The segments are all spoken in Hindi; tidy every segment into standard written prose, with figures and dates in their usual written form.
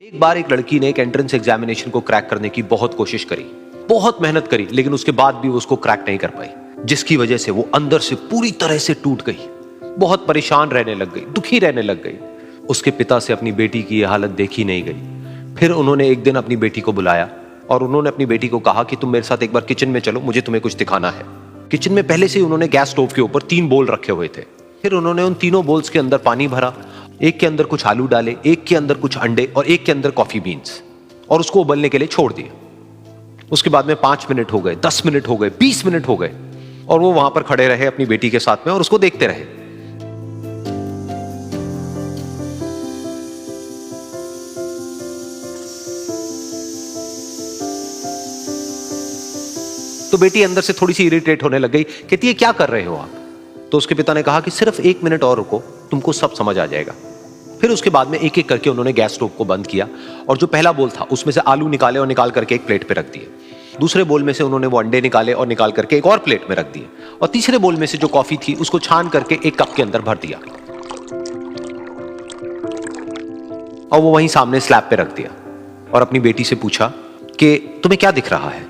एक बार एक लड़की ने एक एंट्रेंस एग्जामिनेशन को क्रैक करने की बहुत कोशिश करी, बहुत मेहनत करी, लेकिन उसके बाद भी वो उसको क्रैक नहीं कर पाई, जिसकी वजह से वो अंदर से पूरी तरह से टूट गई, बहुत परेशान रहने लग गई, दुखी रहने लग गई। उसके पिता से अपनी बेटी की यह हालत देखी नहीं गई। फिर उन्होंने एक दिन अपनी बेटी को बुलाया और उन्होंने अपनी बेटी को कहा कि तुम मेरे साथ एक बार किचन में चलो, मुझे तुम्हें कुछ दिखाना है। किचन में पहले से ही उन्होंने गैस स्टोव के ऊपर 3 बोल रखे हुए थे। फिर उन्होंने उन तीनों बोल्स के अंदर पानी भरा, एक के अंदर कुछ आलू डाले, एक के अंदर कुछ अंडे और एक के अंदर कॉफी बीन्स, और उसको उबलने के लिए छोड़ दिया। उसके बाद में 5 मिनट हो गए, 10 मिनट हो गए, 20 मिनट हो गए, और वो वहां पर खड़े रहे अपनी बेटी के साथ में और उसको देखते रहे। तो बेटी अंदर से थोड़ी सी इरिटेट होने लग गई, कहती है क्या कर रहे हो आप? तो उसके पिता ने कहा कि सिर्फ 1 मिनट और रुको, तुमको सब समझ आ जाएगा। फिर उसके बाद में एक एक करके उन्होंने गैस स्टोव को बंद किया और जो पहला बोल था उसमें से आलू निकाले और निकाल करके एक प्लेट पे रख दिए। दूसरे बोल में से उन्होंने वो अंडे निकाले और निकाल करके एक और प्लेट में रख दिए, और तीसरे बोल में से जो कॉफी थी उसको छान करके एक कप के अंदर भर दिया और वो वहीं सामने स्लैब पे रख दिया और अपनी बेटी से पूछा कि तुम्हें क्या दिख रहा है?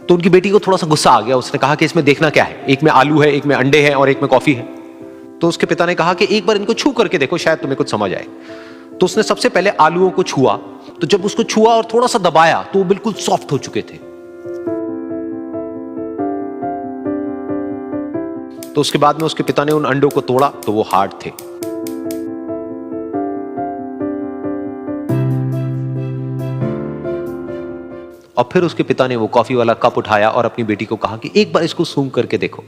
तो उनकी बेटी को थोड़ा सा गुस्सा आ गया। उसने कहा कि इसमें देखना क्या है, एक में आलू है, एक में अंडे हैं और एक में कॉफी है। तो उसके पिता ने कहा कि एक बार इनको छू करके देखो, शायद तुम्हें कुछ समझ आए। तो उसने सबसे पहले आलूओं को छुआ, तो जब उसको छुआ और थोड़ा सा दबाया तो वो बिल्कुल सॉफ्ट हो चुके थे। तो उसके बाद में उसके पिता ने उन अंडों को तोड़ा तो वो हार्ड थे। और फिर उसके पिता ने वो कॉफी वाला कप उठाया और अपनी बेटी को कहा कि एक बार इसको सूंघ करके देखो।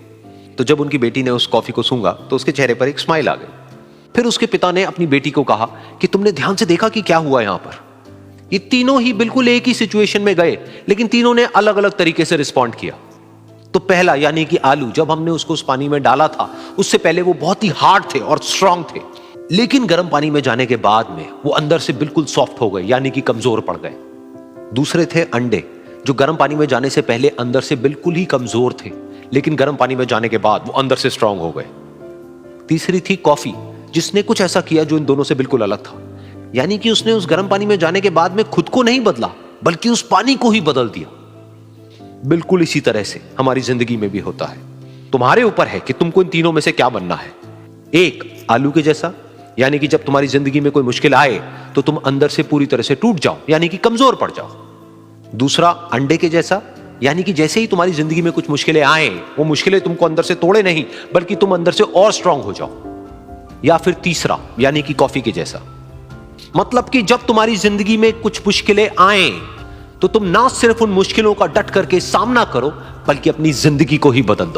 तो जब उनकी बेटी ने उस कॉफी को सूंघा तो उसके चेहरे पर एक स्माइल आ गई। फिर उसके पिता ने अपनी बेटी को कहा कि तुमने ध्यान से देखा कि क्या हुआ यहां पर? ये तीनों ही बिल्कुल एक ही सिचुएशन में गए, लेकिन तीनों ने अलग अलग तरीके से रिस्पॉन्ड किया। तो पहला यानी कि आलू, जब हमने उसको उस पानी में डाला था उससे पहले वो बहुत ही हार्ड थे और स्ट्रांग थे, लेकिन गर्म पानी में जाने के बाद में वो अंदर से बिल्कुल सॉफ्ट हो गए, यानी कि कमजोर पड़ गए। दूसरे थे अंडे, जो गर्म पानी में जाने से पहले अंदर से बिल्कुल ही कमजोर थे, लेकिन गर्म पानी में जाने के बाद वो अंदर से स्ट्रांग हो गए। तीसरी थी कॉफी, जिसने कुछ ऐसा किया जो इन दोनों से बिल्कुल अलग था, यानी कि उसने उस गर्म पानी में जाने के बाद में खुद को नहीं बदला, बल्कि उस पानी को ही बदल दिया। बिल्कुल इसी तरह से हमारी जिंदगी में भी होता है। तुम्हारे ऊपर है कि तुमको इन तीनों में से क्या बनना है। एक, आलू के जैसा, यानी कि जब तुम्हारी जिंदगी में कोई मुश्किल आए तो तुम अंदर से पूरी तरह से टूट जाओ, यानी कि कमजोर पड़ जाओ। दूसरा, अंडे के जैसा, यानी कि जैसे ही तुम्हारी जिंदगी में कुछ मुश्किलें आए, वो मुश्किलें तुमको अंदर से तोड़े नहीं, बल्कि तुम अंदर से और स्ट्रांग हो जाओ। या फिर तीसरा, यानी कि कॉफी के जैसा, मतलब कि जब तुम्हारी जिंदगी में कुछ मुश्किलें आए तो तुम ना सिर्फ उन मुश्किलों का डट करके सामना करो, बल्कि अपनी जिंदगी को ही बदल दो।